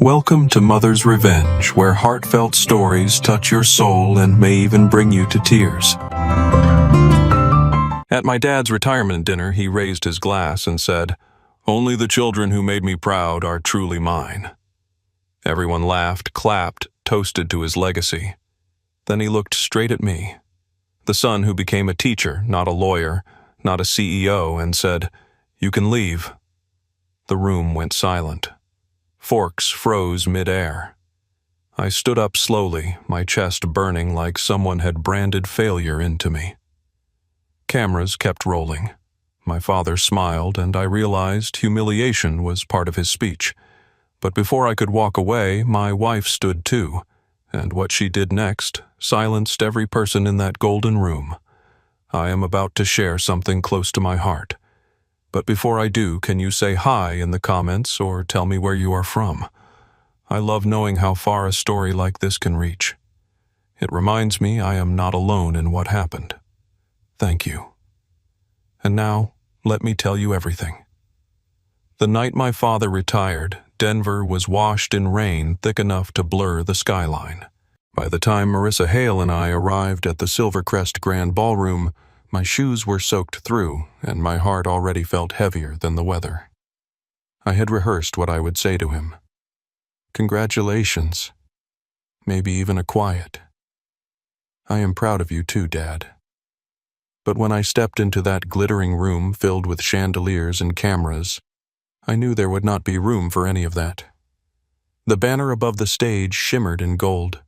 Welcome to Mother's Revenge, where heartfelt stories touch your soul and may even bring you to tears. At my dad's retirement dinner, he raised his glass and said, "Only the children who made me proud are truly mine." Everyone laughed, clapped, toasted to his legacy. Then he looked straight at me, the son who became a teacher, not a lawyer, not a CEO, and said, "You can leave." The room went silent. Forks froze mid-air. I stood up slowly, my chest burning like someone had branded failure into me. Cameras kept rolling. My father smiled, and I realized humiliation was part of his speech. But before I could walk away, my wife stood too, and what she did next silenced every person in that golden room. I am about to share something close to my heart. But before I do, can you say hi in the comments or tell me where you are from? I love knowing how far a story like this can reach. It reminds me I am not alone in what happened. Thank you. And now, let me tell you everything. The night my father retired, Denver was washed in rain thick enough to blur the skyline. By the time Marissa Hale and I arrived at the Silvercrest Grand Ballroom, my shoes were soaked through, and my heart already felt heavier than the weather. I had rehearsed what I would say to him. Congratulations. Maybe even a quiet. I am proud of you too, Dad. But when I stepped into that glittering room filled with chandeliers and cameras, I knew there would not be room for any of that. The banner above the stage shimmered in gold.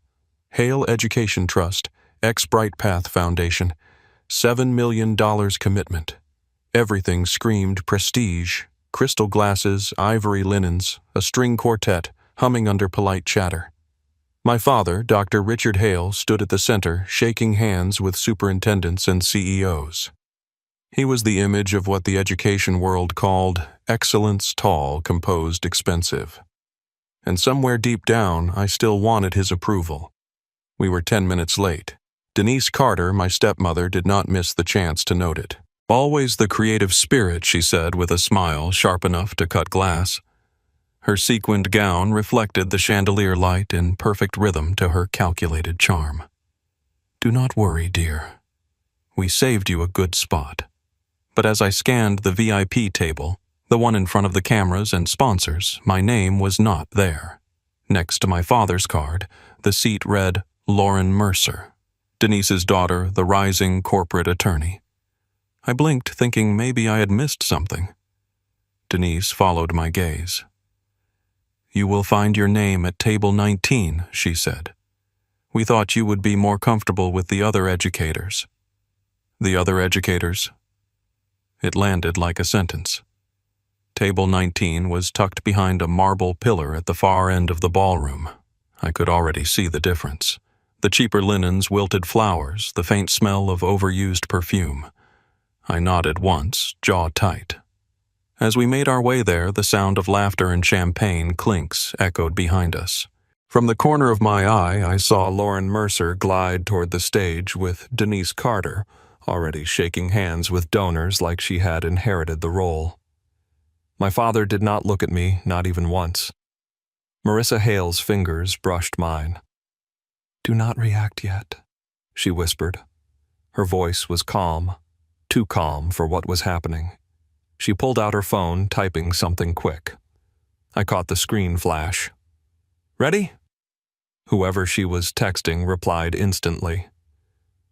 Hale Education Trust, ex-Bright Path Foundation, $7 million commitment. Everything screamed prestige, crystal glasses, ivory linens, a string quartet humming under polite chatter. My father, Dr. Richard Hale, stood at the center, shaking hands with superintendents and CEOs. He was the image of what the education world called excellence tall, composed, expensive. And somewhere deep down, I still wanted his approval. We were 10 minutes late. Denise Carter, my stepmother, did not miss the chance to note it. "Always the creative spirit," she said with a smile sharp enough to cut glass. Her sequined gown reflected the chandelier light in perfect rhythm to her calculated charm. "Do not worry, dear. We saved you a good spot." But as I scanned the VIP table, the one in front of the cameras and sponsors, my name was not there. Next to my father's card, the seat read Lauren Mercer, Denise's daughter, the rising corporate attorney. I blinked, thinking maybe I had missed something. Denise followed my gaze. "You will find your name at table 19, she said. "We thought you would be more comfortable with the other educators." "The other educators?" It landed like a sentence. Table 19 was tucked behind a marble pillar at the far end of the ballroom. I could already see the difference. The cheaper linens, wilted flowers, the faint smell of overused perfume. I nodded once, jaw tight. As we made our way there, the sound of laughter and champagne clinks echoed behind us. From the corner of my eye, I saw Lauren Mercer glide toward the stage with Denise Carter, already shaking hands with donors like she had inherited the role. My father did not look at me, not even once. Marissa Hale's fingers brushed mine. "Do not react yet," she whispered. Her voice was calm, too calm for what was happening. She pulled out her phone, typing something quick. I caught the screen flash. "Ready?" Whoever she was texting replied instantly.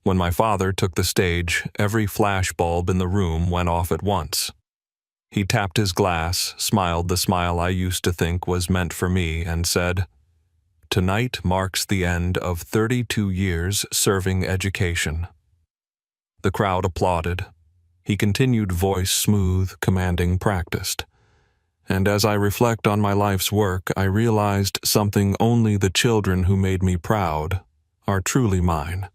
When my father took the stage, every flash bulb in the room went off at once. He tapped his glass, smiled the smile I used to think was meant for me, and said, "Tonight marks the end of 32 years serving education." The crowd applauded. He continued, voice smooth, commanding, practiced. And as I reflect on my life's work, I realized something only the children who made me proud are truly mine.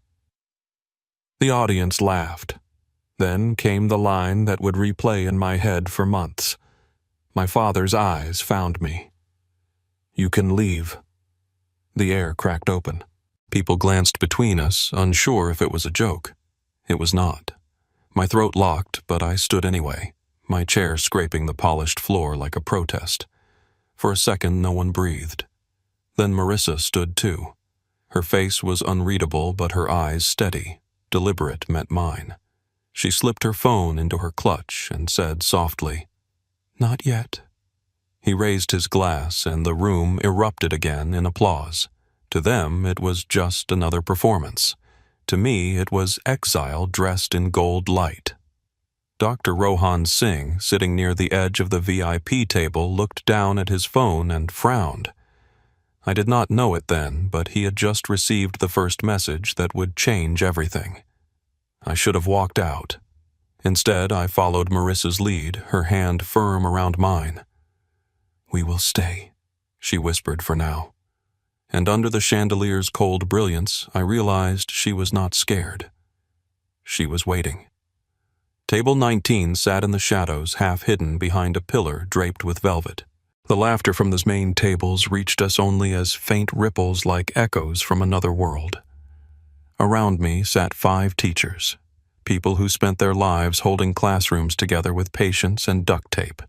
The audience laughed. Then came the line that would replay in my head for months. My father's eyes found me. "You can leave." The air cracked open. People glanced between us, unsure if it was a joke. It was not. My throat locked, but I stood anyway, my chair scraping the polished floor like a protest. For a second, no one breathed. Then Marissa stood too. Her face was unreadable, but her eyes steady. Deliberate met mine. She slipped her phone into her clutch and said softly, "Not yet." He raised his glass and the room erupted again in applause. To them, it was just another performance. To me, it was exile dressed in gold light. Dr. Rohan Singh, sitting near the edge of the VIP table, looked down at his phone and frowned. I did not know it then, but he had just received the first message that would change everything. I should have walked out. Instead, I followed Marissa's lead, her hand firm around mine. "We will stay," she whispered for now. And under the chandelier's cold brilliance, I realized she was not scared. She was waiting. Table 19 sat in the shadows, half hidden behind a pillar draped with velvet. The laughter from the main tables reached us only as faint ripples like echoes from another world. Around me sat 5 teachers, people who spent their lives holding classrooms together with patience and duct tape.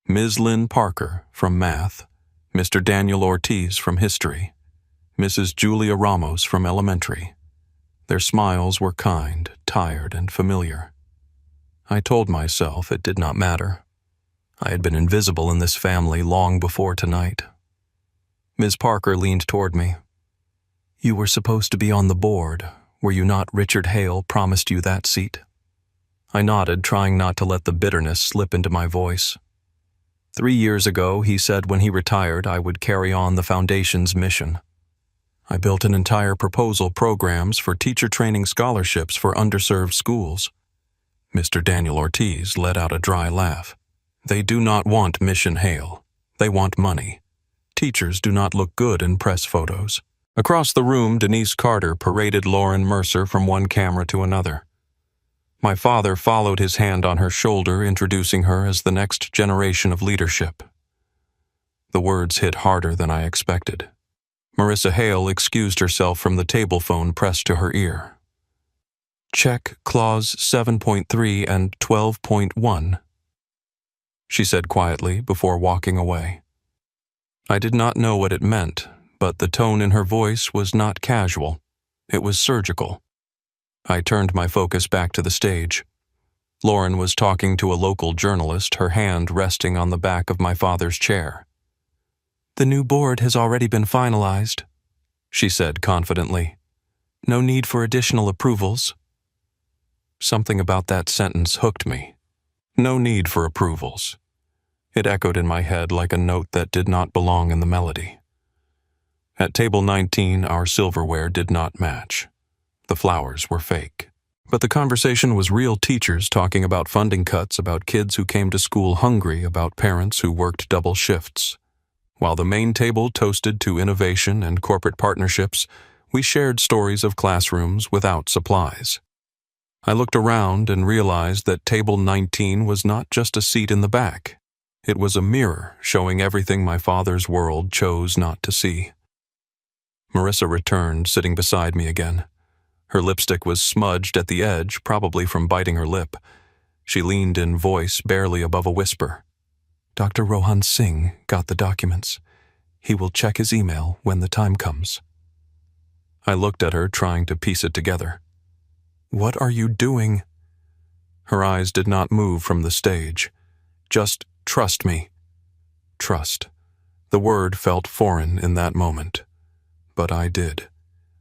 Ms. Lynn Parker from math, Mr. Daniel Ortiz from history, Mrs. Julia Ramos from elementary. Their smiles were kind, tired, and familiar. I told myself it did not matter. I had been invisible in this family long before tonight. Ms. Parker leaned toward me. "You were supposed to be on the board. Were you not? Richard Hale promised you that seat." I nodded, trying not to let the bitterness slip into my voice. 3 years ago, he said when he retired I would carry on the Foundation's mission. I built an entire proposal programs for teacher training scholarships for underserved schools. Mr. Daniel Ortiz let out a dry laugh. "They do not want Mission Hale. They want money. Teachers do not look good in press photos." Across the room, Denise Carter paraded Lauren Mercer from one camera to another. My father followed his hand on her shoulder, introducing her as the next generation of leadership. The words hit harder than I expected. Marissa Hale excused herself from the table phone pressed to her ear. "Check clause 7.3 and 12.1, she said quietly before walking away. I did not know what it meant, but the tone in her voice was not casual. It was surgical. I turned my focus back to the stage. Lauren was talking to a local journalist, her hand resting on the back of my father's chair. "The new board has already been finalized," she said confidently. "No need for additional approvals." Something about that sentence hooked me. No need for approvals. It echoed in my head like a note that did not belong in the melody. At table 19, our silverware did not match. The flowers were fake. But the conversation was real teachers talking about funding cuts, about kids who came to school hungry, about parents who worked double shifts. While the main table toasted to innovation and corporate partnerships, we shared stories of classrooms without supplies. I looked around and realized that table 19 was not just a seat in the back. It was a mirror showing everything my father's world chose not to see. Marissa returned, sitting beside me again. Her lipstick was smudged at the edge, probably from biting her lip. She leaned in, voice barely above a whisper. "Dr. Rohan Singh got the documents. He will check his email when the time comes." I looked at her, trying to piece it together. "What are you doing?" Her eyes did not move from the stage. "Just trust me." Trust. The word felt foreign in that moment. But I did.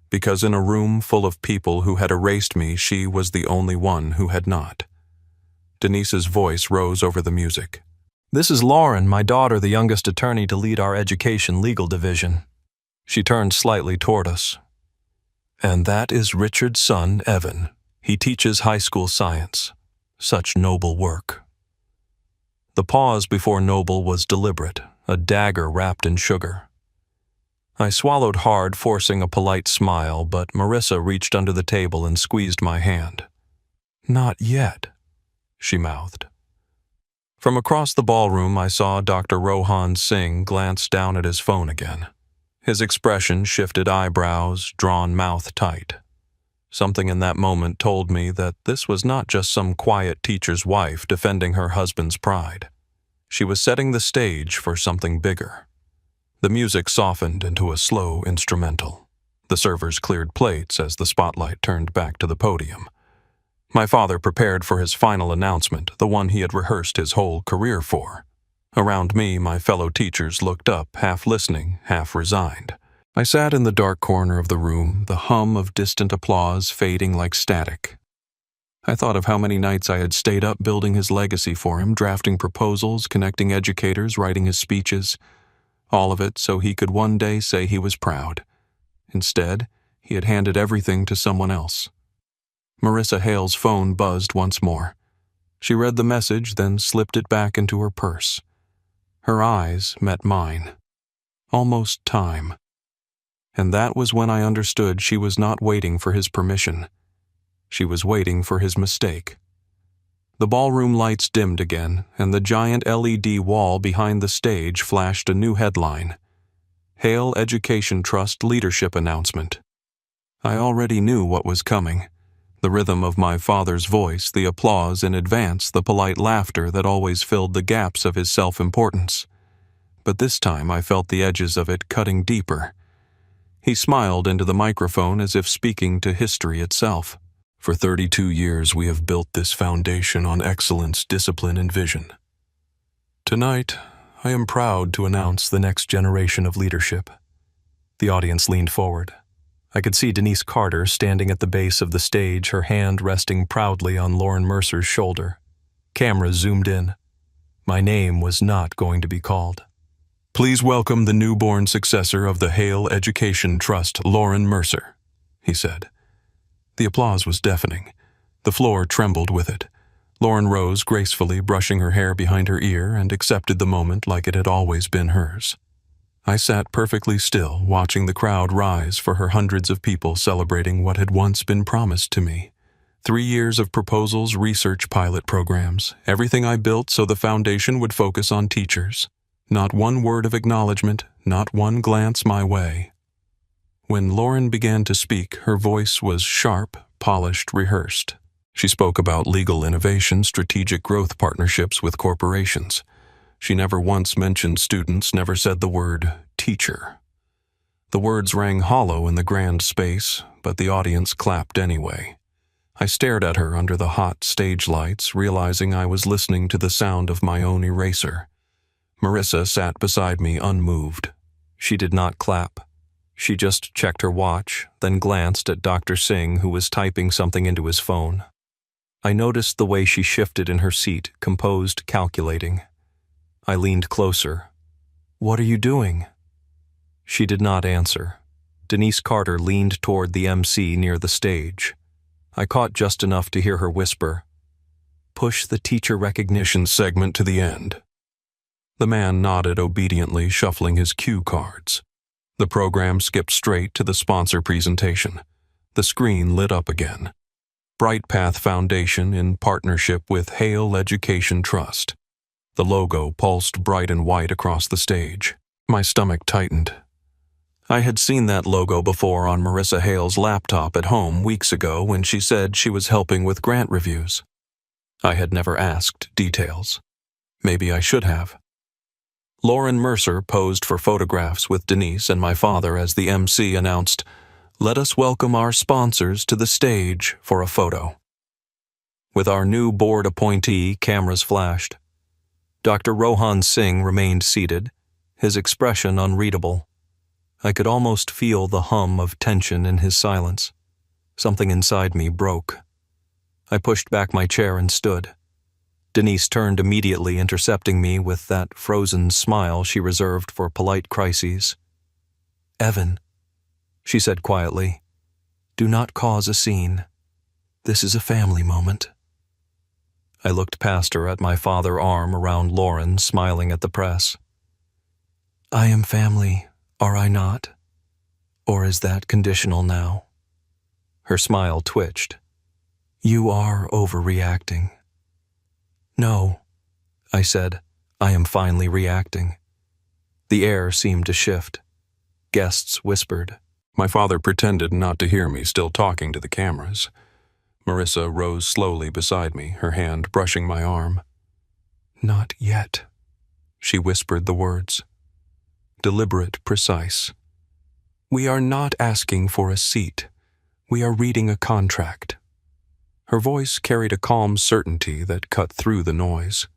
Because in a room full of people who had erased me, she was the only one who had not. Denise's voice rose over the music. "This is Lauren, my daughter, the youngest attorney to lead our education legal division." She turned slightly toward us. "And that is Richard's son, Evan. He teaches high school science. Such noble work." The pause before noble was deliberate, a dagger wrapped in sugar. I swallowed hard, forcing a polite smile, but Marissa reached under the table and squeezed my hand. "Not yet," she mouthed. From across the ballroom, I saw Dr. Rohan Singh glance down at his phone again. His expression shifted, eyebrows, drawn mouth tight. Something in that moment told me that this was not just some quiet teacher's wife defending her husband's pride. She was setting the stage for something bigger. The music softened into a slow instrumental. The servers cleared plates as the spotlight turned back to the podium. My father prepared for his final announcement, the one he had rehearsed his whole career for. Around me, my fellow teachers looked up, half listening, half resigned. I sat in the dark corner of the room, the hum of distant applause fading like static. I thought of how many nights I had stayed up building his legacy for him, drafting proposals, connecting educators, writing his speeches. All of it so he could one day say he was proud. Instead, he had handed everything to someone else. Marissa Hale's phone buzzed once more. She read the message, then slipped it back into her purse. Her eyes met mine. Almost time. And that was when I understood she was not waiting for his permission. She was waiting for his mistake. The ballroom lights dimmed again, and the giant LED wall behind the stage flashed a new headline. Hale Education Trust Leadership Announcement. I already knew what was coming. The rhythm of my father's voice, the applause in advance, the polite laughter that always filled the gaps of his self-importance. But this time I felt the edges of it cutting deeper. He smiled into the microphone as if speaking to history itself. For 32 years we have built this foundation on excellence, discipline, and vision. Tonight, I am proud to announce the next generation of leadership. The audience leaned forward. I could see Denise Carter standing at the base of the stage, her hand resting proudly on Lauren Mercer's shoulder. Cameras zoomed in. My name was not going to be called. Please welcome the newborn successor of the Hale Education Trust, Lauren Mercer, he said. The applause was deafening. The floor trembled with it. Lauren rose gracefully, brushing her hair behind her ear, and accepted the moment like it had always been hers. I sat perfectly still, watching the crowd rise for her hundreds of people celebrating what had once been promised to me. 3 years of proposals, research, pilot programs, everything I built so the foundation would focus on teachers. Not one word of acknowledgement, not one glance my way. When Lauren began to speak, her voice was sharp, polished, rehearsed. She spoke about legal innovation, strategic growth partnerships with corporations. She never once mentioned students, never said the word teacher. The words rang hollow in the grand space, but the audience clapped anyway. I stared at her under the hot stage lights, realizing I was listening to the sound of my own eraser. Marissa sat beside me unmoved. She did not clap. She just checked her watch, then glanced at Dr. Singh, who was typing something into his phone. I noticed the way she shifted in her seat, composed, calculating. I leaned closer. "What are you doing?" She did not answer. Denise Carter leaned toward the MC near the stage. I caught just enough to hear her whisper, "Push the teacher recognition segment to the end." The man nodded obediently, shuffling his cue cards. The program skipped straight to the sponsor presentation. The screen lit up again. Bright Path Foundation in partnership with Hale Education Trust. The logo pulsed bright and white across the stage. My stomach tightened. I had seen that logo before on Marissa Hale's laptop at home weeks ago when she said she was helping with grant reviews. I had never asked details. Maybe I should have. Lauren Mercer posed for photographs with Denise and my father as the MC announced, "Let us welcome our sponsors to the stage for a photo." With our new board appointee, cameras flashed. Dr. Rohan Singh remained seated, his expression unreadable. I could almost feel the hum of tension in his silence. Something inside me broke. I pushed back my chair and stood. Denise turned immediately, intercepting me with that frozen smile she reserved for polite crises. "Evan," she said quietly, "do not cause a scene. This is a family moment." I looked past her at my father, arm around Lauren, smiling at the press. "I am family, are I not? Or is that conditional now?" Her smile twitched. "You are overreacting." "No," I said, "I am finally reacting." The air seemed to shift. Guests whispered. My father pretended not to hear me, still talking to the cameras. Marissa rose slowly beside me, her hand brushing my arm. "Not yet," she whispered the words. deliberate, precise. "We are not asking for a seat. We are reading a contract." Her voice carried a calm certainty that cut through the noise.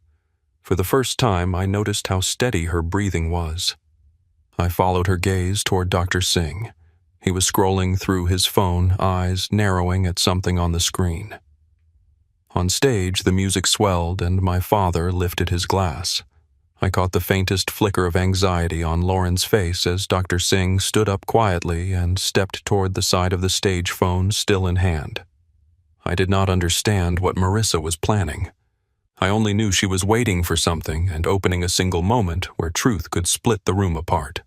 For the first time, I noticed how steady her breathing was. I followed her gaze toward Dr. Singh. He was scrolling through his phone, eyes narrowing at something on the screen. On stage, the music swelled and my father lifted his glass. I caught the faintest flicker of anxiety on Lauren's face as Dr. Singh stood up quietly and stepped toward the side of the stage, phone still in hand. I did not understand what Marissa was planning. I only knew she was waiting for something and opening a single moment where truth could split the room apart.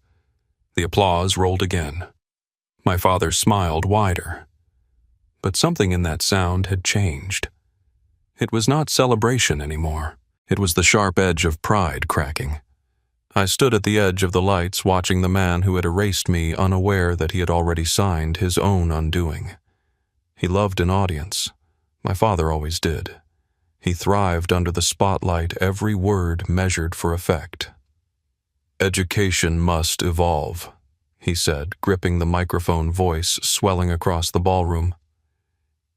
The applause rolled again. My father smiled wider. But something in that sound had changed. It was not celebration anymore. It was the sharp edge of pride cracking. I stood at the edge of the lights watching the man who had erased me, unaware that he had already signed his own undoing. He loved an audience. My father always did. He thrived under the spotlight, every word measured for effect. "Education must evolve," he said, gripping the microphone, voice swelling across the ballroom.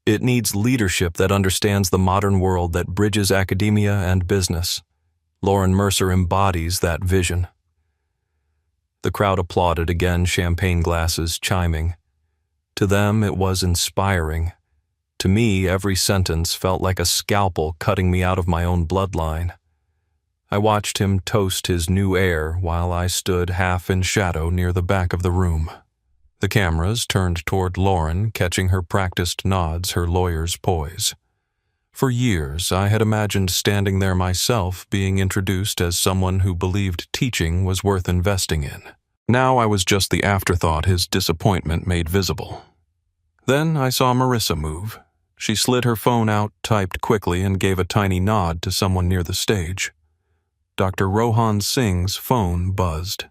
"It needs leadership that understands the modern world, that bridges academia and business. Lauren Mercer embodies that vision." The crowd applauded again, champagne glasses chiming. To them, it was inspiring. To me, every sentence felt like a scalpel cutting me out of my own bloodline. I watched him toast his new heir while I stood half in shadow near the back of the room. The cameras turned toward Lauren, catching her practiced nods, her lawyer's poise. For years, I had imagined standing there myself, being introduced as someone who believed teaching was worth investing in. Now I was just the afterthought his disappointment made visible. Then I saw Marissa move. She slid her phone out, typed quickly, and gave a tiny nod to someone near the stage. Dr. Rohan Singh's phone buzzed.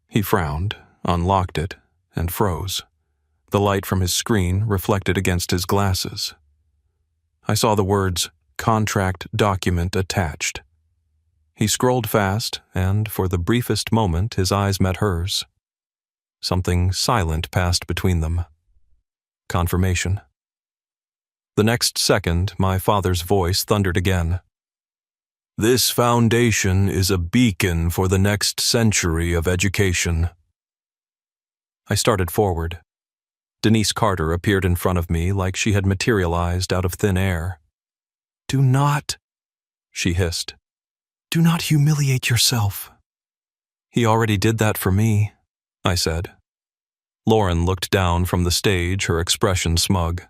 He frowned, unlocked it, and froze. The light from his screen reflected against his glasses. I saw the words, "Contract document attached." He scrolled fast, and for the briefest moment his eyes met hers. Something silent passed between them. Confirmation. The next second, my father's voice thundered again. "This foundation is a beacon for the next century of education." I started forward. Denise Carter appeared in front of me like she had materialized out of thin air. "Do not," she hissed. "Do not humiliate yourself." "He already did that for me," I said. Lauren looked down from the stage, her expression smug.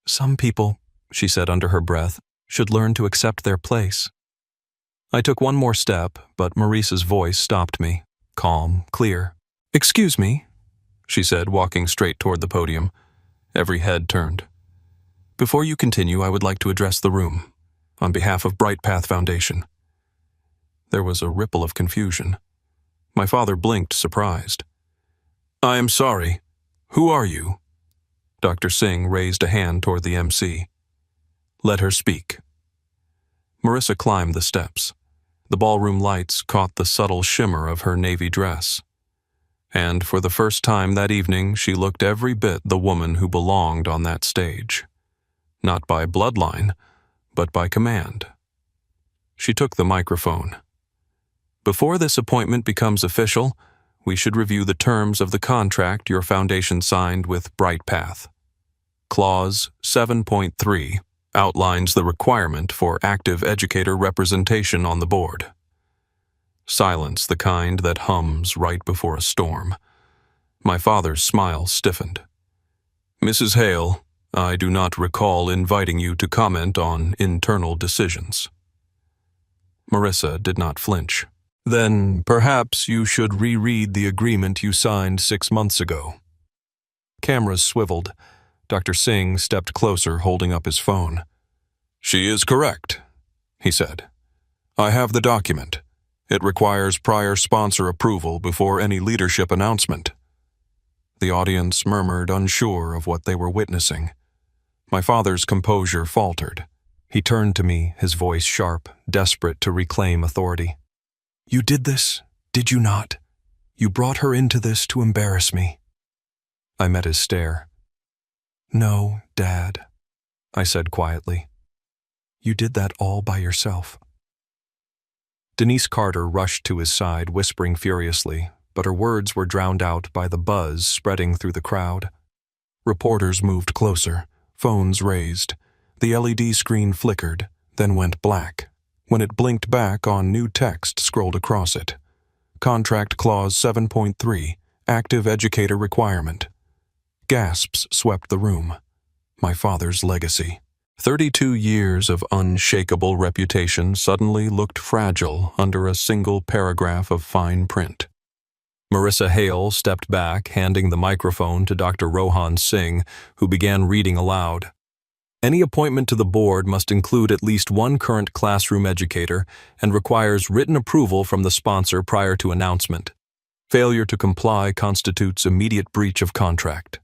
"Some people," she said under her breath, "should learn to accept their place." I took one more step, but Maurice's voice stopped me, calm, clear. "Excuse me," she said, walking straight toward the podium. Every head turned. "Before you continue, I would like to address the room, on behalf of Bright Path Foundation." There was a ripple of confusion. My father blinked, surprised. "I am sorry. Who are you?" Dr. Singh raised a hand toward the MC. "Let her speak." Marissa climbed the steps. The ballroom lights caught the subtle shimmer of her navy dress. And for the first time that evening, she looked every bit the woman who belonged on that stage. Not by bloodline, but by command. She took the microphone. "Before this appointment becomes official, we should review the terms of the contract your foundation signed with Bright Path. Clause 7.3 outlines the requirement for active educator representation on the board." Silence, the kind that hums right before a storm. My father's smile stiffened. "Mrs. Hale, I do not recall inviting you to comment on internal decisions." Marissa did not flinch. "Then perhaps you should reread the agreement you signed 6 months ago." Cameras swiveled. Dr. Singh stepped closer, holding up his phone. "She is correct," he said. "I have the document. It requires prior sponsor approval before any leadership announcement." The audience murmured, unsure of what they were witnessing. My father's composure faltered. He turned to me, his voice sharp, desperate to reclaim authority. "You did this, did you not?" You brought her into this to embarrass me. I met his stare. No, Dad, I said quietly. You did that all by yourself. Denise Carter rushed to his side, whispering furiously, but her words were drowned out by the buzz spreading through the crowd. Reporters moved closer, phones raised. The LED screen flickered, then went black. When it blinked back on, new text scrolled across it. Contract Clause 7.3, Active Educator Requirement. Gasps swept the room. My father's legacy. 32 years of unshakable reputation suddenly looked fragile under a single paragraph of fine print. Marissa Hale stepped back, handing the microphone to Dr. Rohan Singh, who began reading aloud. Any appointment to the board must include at least one current classroom educator and requires written approval from the sponsor prior to announcement. Failure to comply constitutes immediate breach of contract.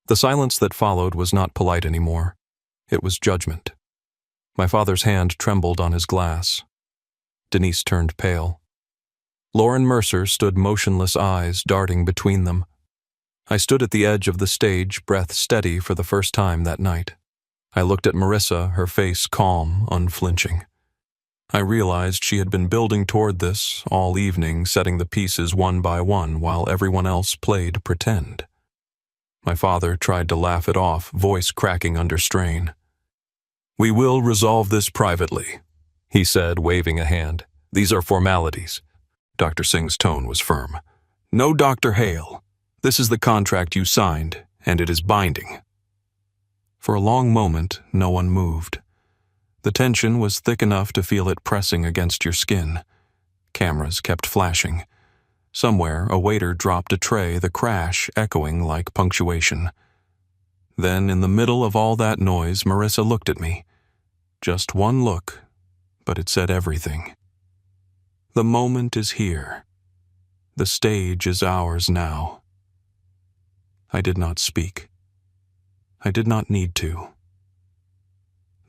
The silence that followed was not polite anymore. It was judgment. My father's hand trembled on his glass. Denise turned pale. Lauren Mercer stood motionless, eyes darting between them. I stood at the edge of the stage, breath steady for the first time that night. I looked at Marissa, her face calm, unflinching. I realized she had been building toward this all evening, setting the pieces one by one while everyone else played pretend. My father tried to laugh it off, voice cracking under strain. We will resolve this privately, he said, waving a hand. These are formalities. Dr. Singh's tone was firm. No, Dr. Hale. This is the contract you signed, and it is binding. For a long moment, no one moved. The tension was thick enough to feel it pressing against your skin. Cameras kept flashing. Somewhere, a waiter dropped a tray, the crash echoing like punctuation. Then, in the middle of all that noise, Marissa looked at me. Just one look, but it said everything. The moment is here. The stage is ours now. I did not speak. I did not need to.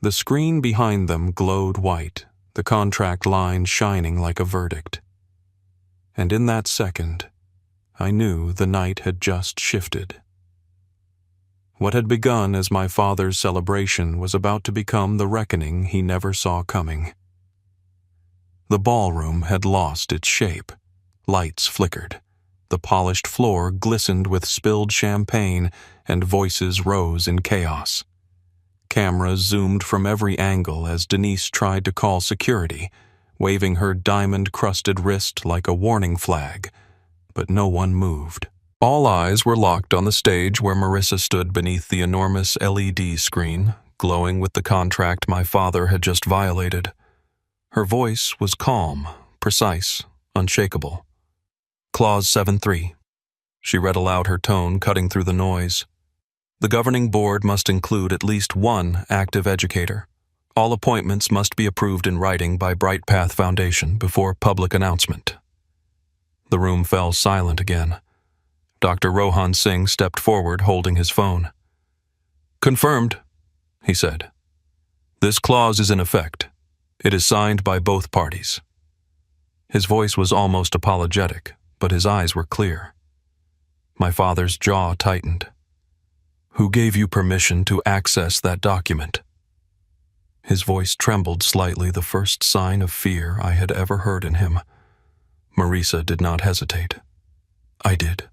The screen behind them glowed white, the contract line shining like a verdict. And in that second, I knew the night had just shifted. What had begun as my father's celebration was about to become the reckoning he never saw coming. The ballroom had lost its shape. Lights flickered. The polished floor glistened with spilled champagne, and voices rose in chaos. Cameras zoomed from every angle as Denise tried to call security, waving her diamond-crusted wrist like a warning flag, but no one moved. All eyes were locked on the stage where Marissa stood beneath the enormous LED screen, glowing with the contract my father had just violated. Her voice was calm, precise, unshakable. Clause 7.3. She read aloud, her tone cutting through the noise. The governing board must include at least one active educator. All appointments must be approved in writing by Bright Path Foundation before public announcement. The room fell silent again. Dr. Rohan Singh stepped forward, holding his phone. Confirmed, he said. This clause is in effect. It is signed by both parties. His voice was almost apologetic, but his eyes were clear. My father's jaw tightened. Who gave you permission to access that document? His voice trembled slightly, the first sign of fear I had ever heard in him. Marissa did not hesitate. I did.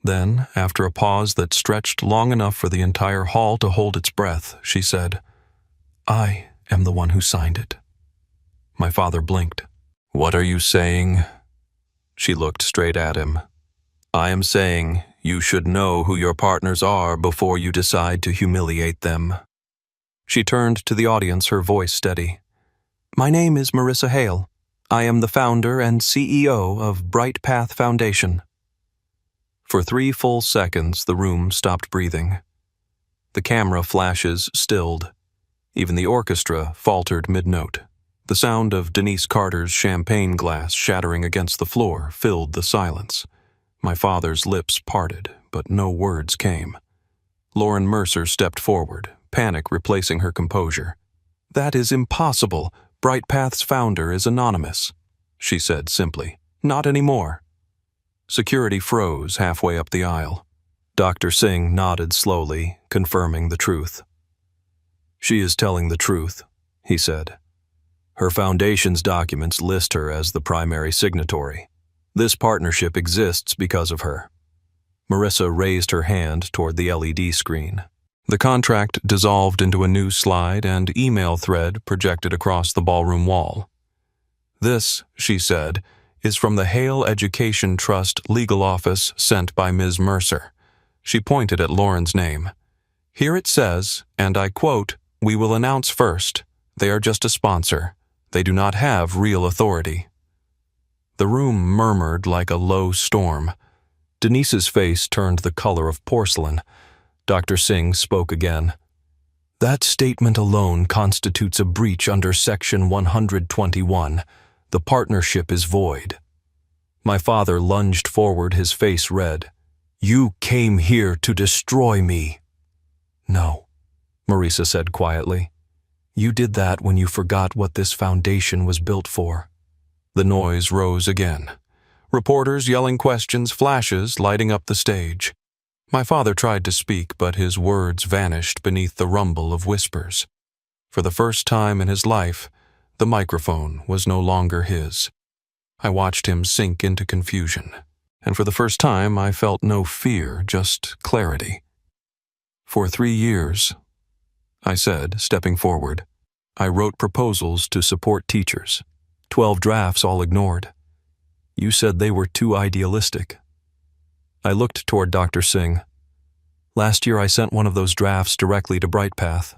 Then, after a pause that stretched long enough for the entire hall to hold its breath, she said, I am the one who signed it. My father blinked. What are you saying? She looked straight at him. I am saying you should know who your partners are before you decide to humiliate them. She turned to the audience, her voice steady. My name is Marissa Hale. I am the founder and CEO of Bright Path Foundation. For 3 full seconds, the room stopped breathing. The camera flashes stilled. Even the orchestra faltered mid-note. The sound of Denise Carter's champagne glass shattering against the floor filled the silence. My father's lips parted, but no words came. Lauren Mercer stepped forward, panic replacing her composure. That is impossible. Bright Path's founder is anonymous, she said simply. Not anymore. Security froze halfway up the aisle. Dr. Singh nodded slowly, confirming the truth. "She is telling the truth," he said. "Her foundation's documents list her as the primary signatory. This partnership exists because of her." Marissa raised her hand toward the LED screen. The contract dissolved into a new slide and email thread projected across the ballroom wall. "This," she said, "is from the Hale Education Trust legal office sent by Ms. Mercer." She pointed at Lauren's name. "Here it says, and I quote, 'We will announce first. They are just a sponsor. They do not have real authority.'" The room murmured like a low storm. Denise's face turned the color of porcelain. Dr. Singh spoke again. "That statement alone constitutes a breach under Section 121. The partnership is void." My father lunged forward, his face red. "You came here to destroy me." "No," Marissa said quietly. "You did that when you forgot what this foundation was built for." The noise rose again. Reporters yelling questions, flashes lighting up the stage. My father tried to speak, but his words vanished beneath the rumble of whispers. For the first time in his life, the microphone was no longer his. I watched him sink into confusion, and for the first time I felt no fear, just clarity. "For 3 years," I said, stepping forward, "I wrote proposals to support teachers. 12 drafts all ignored. You said they were too idealistic." I looked toward Dr. Singh. "Last year I sent one of those drafts directly to BrightPath.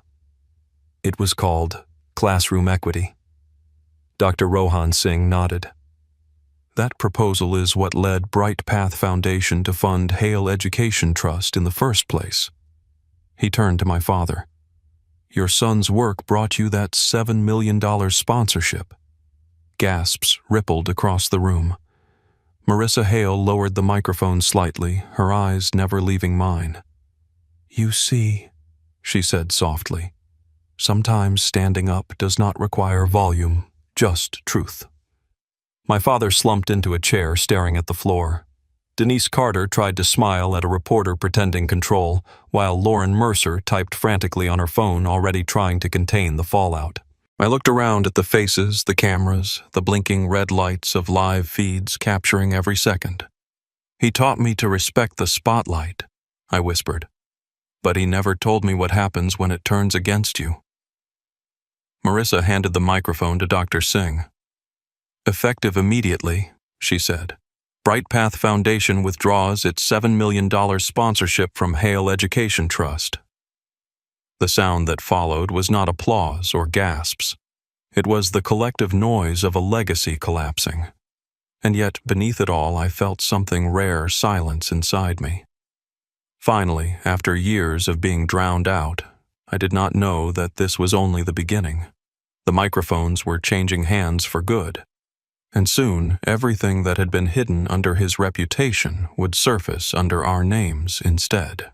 It was called Classroom Equity." Dr. Rohan Singh nodded. "That proposal is what led BrightPath Foundation to fund Hale Education Trust in the first place." He turned to my father. "Your son's work brought you that $7 million sponsorship." Gasps rippled across the room. Marissa Hale lowered the microphone slightly, her eyes never leaving mine. "You see," she said softly, "sometimes standing up does not require volume, just truth." My father slumped into a chair, staring at the floor. Denise Carter tried to smile at a reporter pretending control, while Lauren Mercer typed frantically on her phone, already trying to contain the fallout. I looked around at the faces, the cameras, the blinking red lights of live feeds capturing every second. "He taught me to respect the spotlight," I whispered. "But he never told me what happens when it turns against you." Marissa handed the microphone to Dr. Singh. "Effective immediately," she said. "BrightPath Foundation withdraws its $7 million sponsorship from Hale Education Trust." The sound that followed was not applause or gasps. It was the collective noise of a legacy collapsing. And yet, beneath it all, I felt something rare silence inside me. Finally, after years of being drowned out, I did not know that this was only the beginning. The microphones were changing hands for good. And soon, everything that had been hidden under his reputation would surface under our names instead.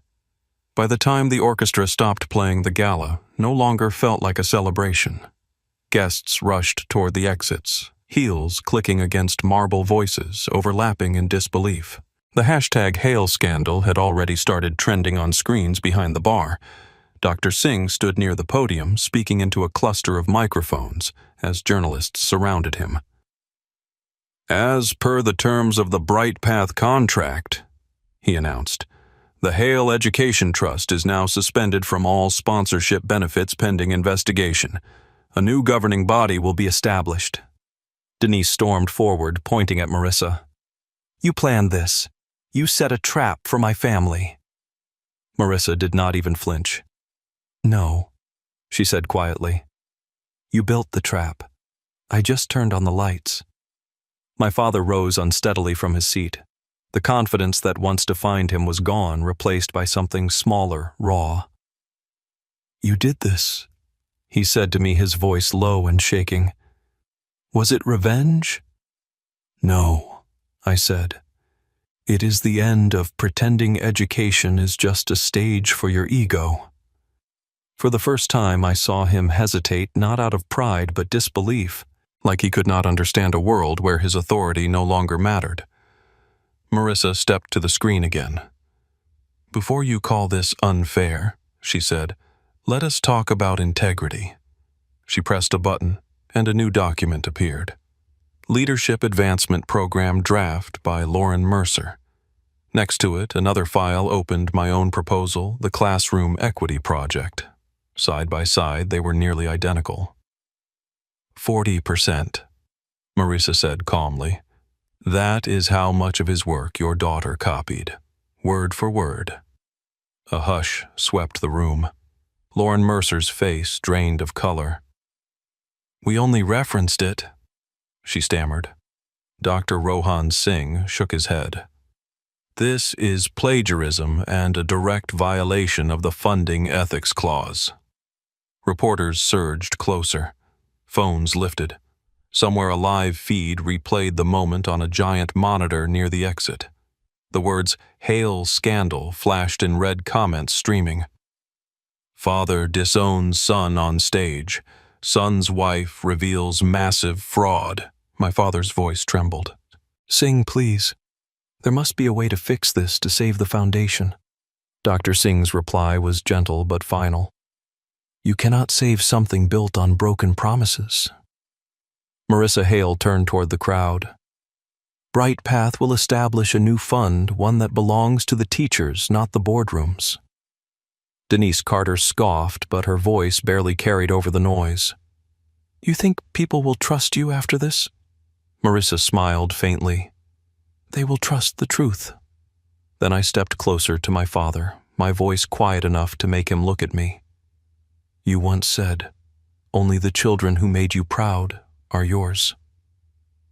By the time the orchestra stopped playing, the gala no longer felt like a celebration. Guests rushed toward the exits, heels clicking against marble voices, overlapping in disbelief. The hashtag Hale scandal had already started trending on screens behind the bar. Dr. Singh stood near the podium, speaking into a cluster of microphones as journalists surrounded him. "As per the terms of the BrightPath contract," he announced, "the Hale Education Trust is now suspended from all sponsorship benefits pending investigation. A new governing body will be established." Denise stormed forward, pointing at Marissa. "You planned this. You set a trap for my family." Marissa did not even flinch. "No," she said quietly. "You built the trap. I just turned on the lights." My father rose unsteadily from his seat. The confidence that once defined him was gone, replaced by something smaller, raw. "You did this," he said to me, his voice low and shaking. "Was it revenge?" "No," I said. "It is the end of pretending education is just a stage for your ego." For the first time, I saw him hesitate, not out of pride but disbelief, like he could not understand a world where his authority no longer mattered. Marissa stepped to the screen again. "Before you call this unfair," she said, "let us talk about integrity." She pressed a button, and a new document appeared. Leadership Advancement Program Draft by Lauren Mercer. Next to it, another file opened my own proposal, the Classroom Equity Project. Side by side, they were nearly identical. 40%, Marissa said calmly. "That is how much of his work your daughter copied, word for word." A hush swept the room. Lauren Mercer's face drained of color. "We only referenced it," she stammered. Dr. Rohan Singh shook his head. "This is plagiarism and a direct violation of the Funding Ethics Clause." Reporters surged closer. Phones lifted. Somewhere a live feed replayed the moment on a giant monitor near the exit. The words "Hail Scandal" flashed in red comments streaming. "Father disowns son on stage. Son's wife reveals massive fraud." My father's voice trembled. "Singh, please. There must be a way to fix this to save the foundation." Dr. Singh's reply was gentle but final. "You cannot save something built on broken promises." Marissa Hale turned toward the crowd. "Bright Path will establish a new fund, one that belongs to the teachers, not the boardrooms." Denise Carter scoffed, but her voice barely carried over the noise. "You think people will trust you after this?" Marissa smiled faintly. "They will trust the truth." Then I stepped closer to my father, my voice quiet enough to make him look at me. "You once said, 'Only the children who made you proud are yours.'"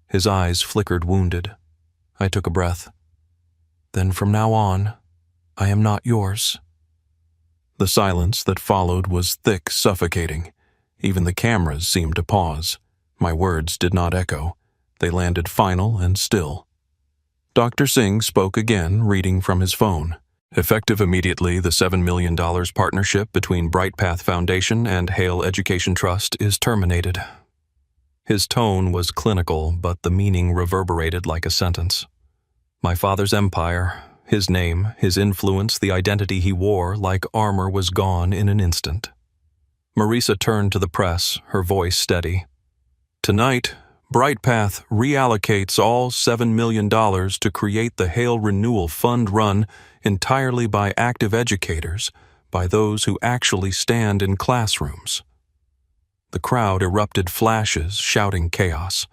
His eyes flickered wounded. I took a breath. "Then from now on, I am not yours." The silence that followed was thick, suffocating. Even the cameras seemed to pause. My words did not echo. They landed final and still. Dr. Singh spoke again, reading from his phone. "Effective immediately, the $7 million partnership between Bright Path Foundation and Hale Education Trust is terminated." His tone was clinical, but the meaning reverberated like a sentence. My father's empire, his name, his influence, the identity he wore like armor was gone in an instant. Marissa turned to the press, her voice steady. "Tonight, Bright Path reallocates all $7 million to create the Hale Renewal Fund run entirely by active educators, by those who actually stand in classrooms." The crowd erupted flashes, shouting chaos.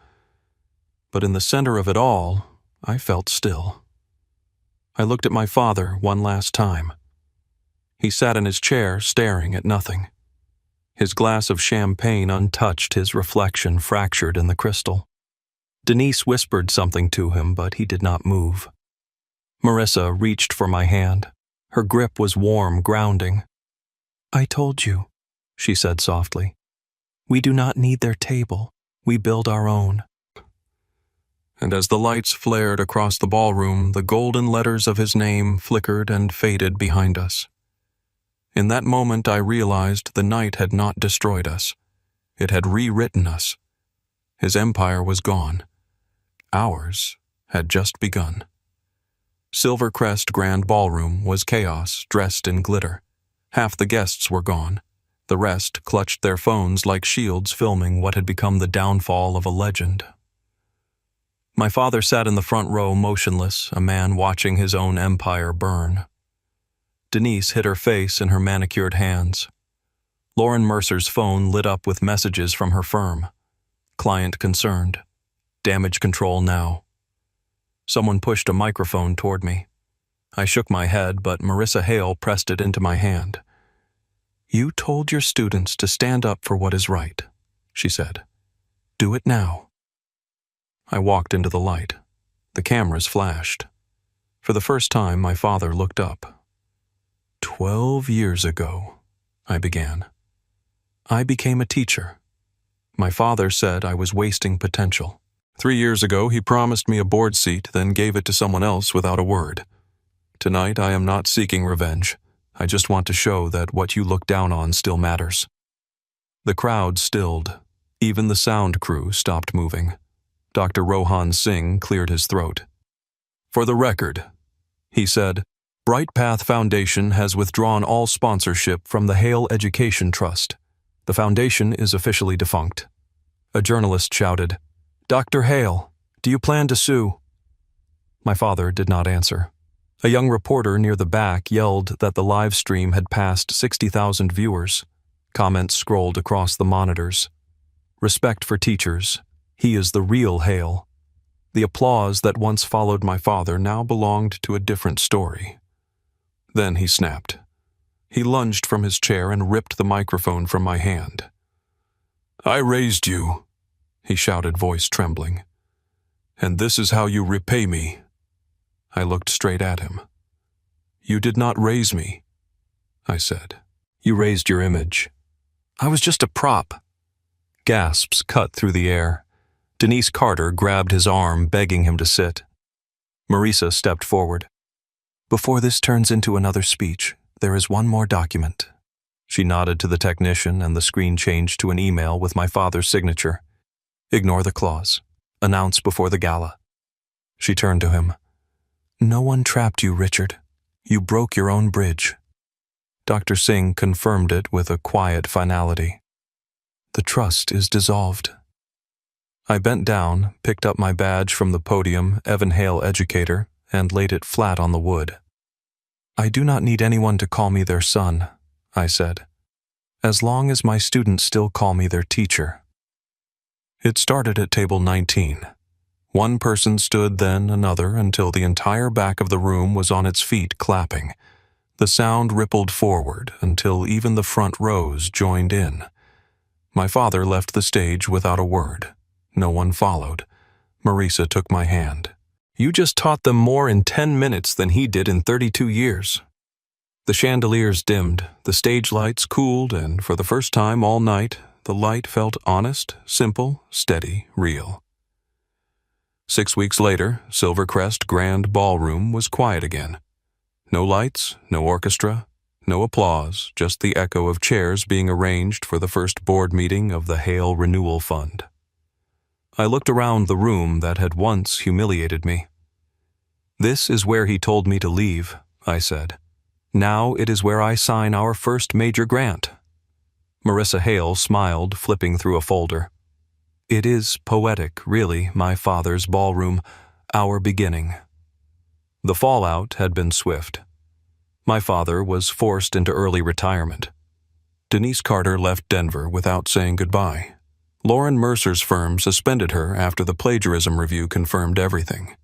But in the center of it all, I felt still. I looked at my father one last time. He sat in his chair, staring at nothing. His glass of champagne untouched, his reflection fractured in the crystal. Denise whispered something to him, but he did not move. Marissa reached for my hand. Her grip was warm, grounding. "I told you," she said softly. "We do not need their table. We build our own." And as the lights flared across the ballroom, the golden letters of his name flickered and faded behind us. In that moment, I realized the night had not destroyed us. It had rewritten us. His empire was gone. Ours had just begun. Silvercrest Grand Ballroom was chaos, dressed in glitter. Half the guests were gone. The rest clutched their phones like shields, filming what had become the downfall of a legend. My father sat in the front row, motionless, a man watching his own empire burn. Denise hid her face in her manicured hands. Lauren Mercer's phone lit up with messages from her firm. Client concerned. Damage control now. Someone pushed a microphone toward me. I shook my head, but Marissa Hale pressed it into my hand. "You told your students to stand up for what is right," she said. "Do it now." I walked into the light. The cameras flashed. For the first time, my father looked up. 12 years ago, I began. I became a teacher. My father said I was wasting potential. 3 years ago, he promised me a board seat, then gave it to someone else without a word. Tonight, I am not seeking revenge. I just want to show that what you look down on still matters. The crowd stilled. Even the sound crew stopped moving. Dr. Rohan Singh cleared his throat. For the record, he said, Bright Path Foundation has withdrawn all sponsorship from the Hale Education Trust. The foundation is officially defunct. A journalist shouted, Dr. Hale, do you plan to sue? My father did not answer. A young reporter near the back yelled that the live stream had passed 60,000 viewers. Comments scrolled across the monitors. Respect for teachers. He is the real Hale. The applause that once followed my father now belonged to a different story. Then he snapped. He lunged from his chair and ripped the microphone from my hand. I raised you, he shouted, voice trembling. And this is how you repay me. I looked straight at him. You did not raise me, I said. You raised your image. I was just a prop. Gasps cut through the air. Denise Carter grabbed his arm, begging him to sit. Marisa stepped forward. Before this turns into another speech, there is one more document. She nodded to the technician and the screen changed to an email with my father's signature. Ignore the clause. Announce before the gala. She turned to him. No one trapped you, Richard. You broke your own bridge. Dr. Singh confirmed it with a quiet finality. The trust is dissolved. I bent down, picked up my badge from the podium, Evan Hale Educator, and laid it flat on the wood. I do not need anyone to call me their son, I said, as long as my students still call me their teacher. It started at table 19. One person stood, then another, until the entire back of the room was on its feet clapping. The sound rippled forward until even the front rows joined in. My father left the stage without a word. No one followed. Marisa took my hand. You just taught them more in 10 minutes than he did in 32 years. The chandeliers dimmed, the stage lights cooled, and for the first time all night, the light felt honest, simple, steady, real. 6 weeks later, Silvercrest Grand Ballroom was quiet again. No lights, no orchestra, no applause, just the echo of chairs being arranged for the first board meeting of the Hale Renewal Fund. I looked around the room that had once humiliated me. This is where he told me to leave, I said. Now it is where I sign our first major grant. Marisa Hale smiled, flipping through a folder. It is poetic, really, my father's ballroom, our beginning. The fallout had been swift. My father was forced into early retirement. Denise Carter left Denver without saying goodbye. Lauren Mercer's firm suspended her after the plagiarism review confirmed everything.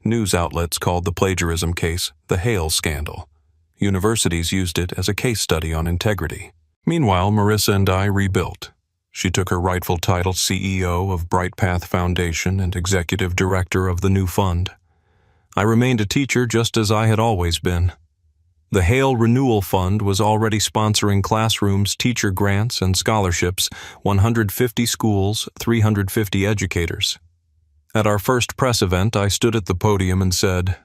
News outlets called the plagiarism case the Hale scandal. Universities used it as a case study on integrity. Meanwhile, Marisa and I rebuilt. She took her rightful title CEO of Bright Path Foundation and executive director of the new fund. I remained a teacher just as I had always been. The Hale Renewal Fund was already sponsoring classrooms, teacher grants, and scholarships, 150 schools, 350 educators. At our first press event, I stood at the podium and said,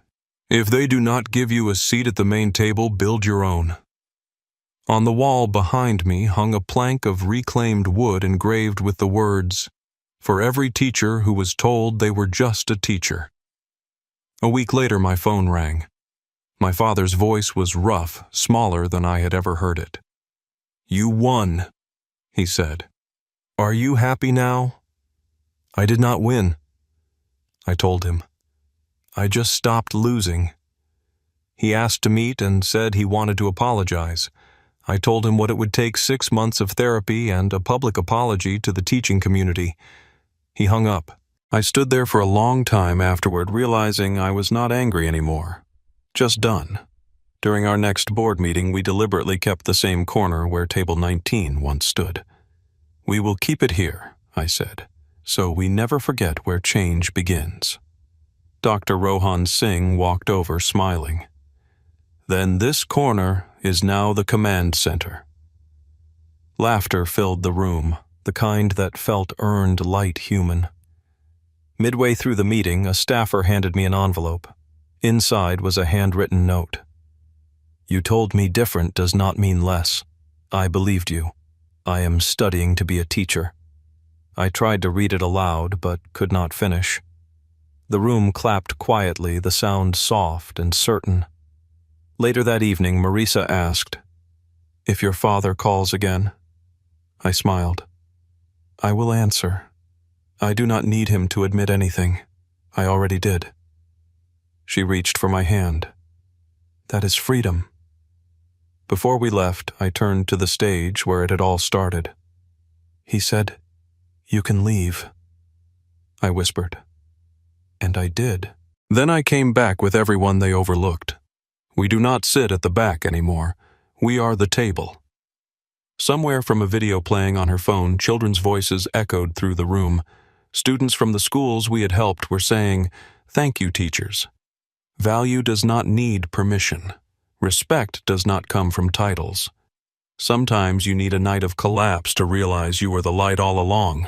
"If they do not give you a seat at the main table, build your own." On the wall behind me hung a plank of reclaimed wood engraved with the words, "For every teacher who was told they were just a teacher." A week later, my phone rang. My father's voice was rough, smaller than I had ever heard it. "You won," he said. "Are you happy now?" "I did not win," I told him. "I just stopped losing." He asked to meet and said he wanted to apologize. I told him what it would take 6 months of therapy and a public apology to the teaching community. He hung up. I stood there for a long time afterward, realizing I was not angry anymore. Just done. During our next board meeting, we deliberately kept the same corner where table 19 once stood. "We will keep it here," I said, "so we never forget where change begins." Dr. Rohan Singh walked over, smiling. "Then this corner is now the command center." Laughter filled the room, the kind that felt earned, light human. Midway through the meeting, a staffer handed me an envelope. Inside was a handwritten note. "You told me different does not mean less. I believed you. I am studying to be a teacher." I tried to read it aloud, but could not finish. The room clapped quietly, the sound soft and certain. Later that evening, Marisa asked, "If your father calls again?" I smiled. "I will answer. I do not need him to admit anything. I already did." She reached for my hand. "That is freedom." Before we left, I turned to the stage where it had all started. He said, "You can leave." I whispered. And I did. Then I came back with everyone they overlooked. We do not sit at the back anymore. We are the table. Somewhere from a video playing on her phone, children's voices echoed through the room. Students from the schools we had helped were saying, "Thank you, teachers." Value does not need permission. Respect does not come from titles. Sometimes you need a night of collapse to realize you were the light all along.